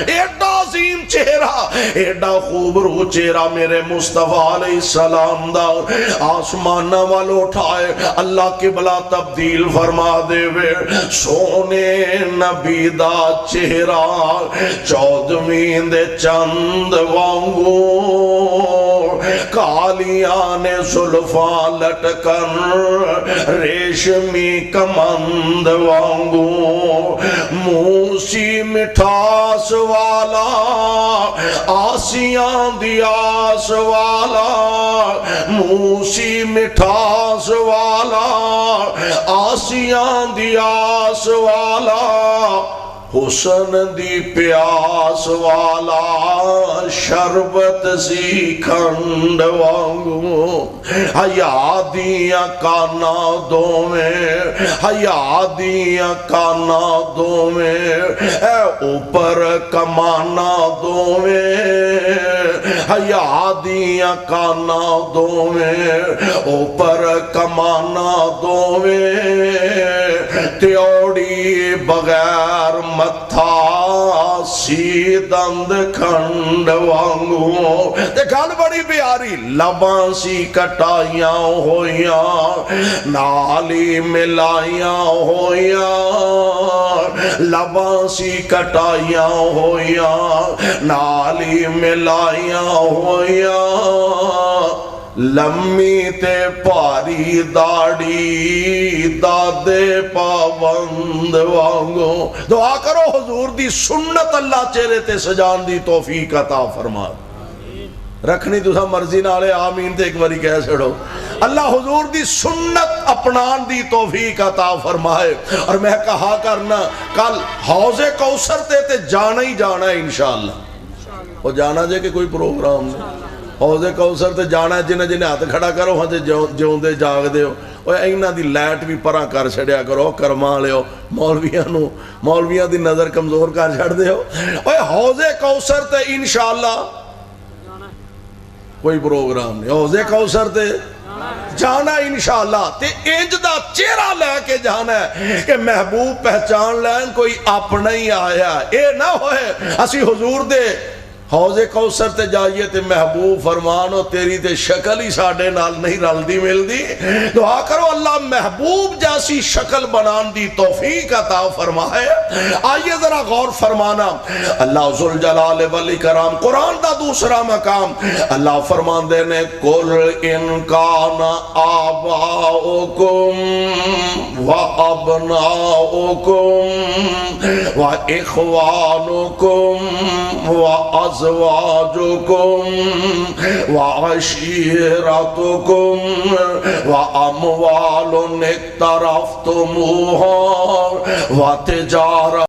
ایڈا عظیم چہرہ، ایڈا خوبرو چہرہ میرے مصطفیٰ علیہ السلام دا، آسمان وال اٹھائے اللہ قبلہ تبدیل فرما دے وے، سونے نبی دا چہرہ چودھویں دے چند وانگو، کالیاں نے زلفاں لٹکن ریشمی کمند وانگو، موسی مٹھاس والا آسیاں دی آس والا، موسی مٹھاس والا آسیاں دی آس والا، حسن دی پیاس والا، شربت سی کھنڈ وانگو، حیا دیاں کانا دو میں، حیا دیاں کانا دو میں، اے اوپر کمانا دو میں، حیا دیاں کانا دو میں، اوپر کمانا دو میں، تیوڑی بغیر متھا سی دند کھنڈ وانگو، تے گل بڑی پیاری، لباں سی کٹائیاں ہویاں نالی ملائیاں ہویاں، لباں سی کٹائیاں ہویاں نالی ملائیاں ہویاں، لمی تے پاری داڑی دادے پابند وانگو۔ دعا کرو حضور دی سنت اللہ چہرے تے سجان دی توفیق عطا فرما، رکھنی تسا مرضی نالے آمین تے ایک باری کہہ سڑو، اللہ حضور دی سنت اپنان دی توفیق عطا فرمائے۔ اور میں کہا کرنا کل حوض کوثر تے جانا ہی جانا ہے انشاءاللہ، وہ جانا جے کہ کوئی پروگرام نہیں، حوض کوثر تے جانا ہے، جنہیں جنہیں ہاتھ کھڑا کرو ہاں تے جیوں دے جاگ دے ہو، اینا دی لائٹ بھی پرا کر چھڑیا کرو، کرما لے ہو، مولویاں دی نظر کمزور کر چھڑ دے ہو، حوض کوثر تے انشاءاللہ کوئی پروگرام نہیں، حوض کوثر تے جانا انشاءاللہ، تے انج دا چہرہ لے کے جانا ہے کہ محبوب پہچان لین کوئی اپنا ہی آیا، اے نہ ہوئے اسی حضور دے حوض کوثر تے جائیے تے محبوب فرمانو تیری تے شکل ہی ساڑھے نال نہیں رل دی مل دی۔ دعا کرو اللہ محبوب جیسی شکل بنان دی توفیق عطا فرمائے۔ آئیے ذرا غور فرمانا، اللہ ذوالجلال والاکرام قرآن دا دوسرا مقام، اللہ فرمان دینے قُلْ إِنْ كَانَ آبَاؤُكُمْ وَأَبْنَاؤُكُمْ وَإِخْوَانُكُمْ وَأَزْوَاجُكُمْ وَعَشِيرَتُكُمْ وَأَمْوَالٌ اقْتَرَفْتُمُوهَا وَتِجَارَةٌ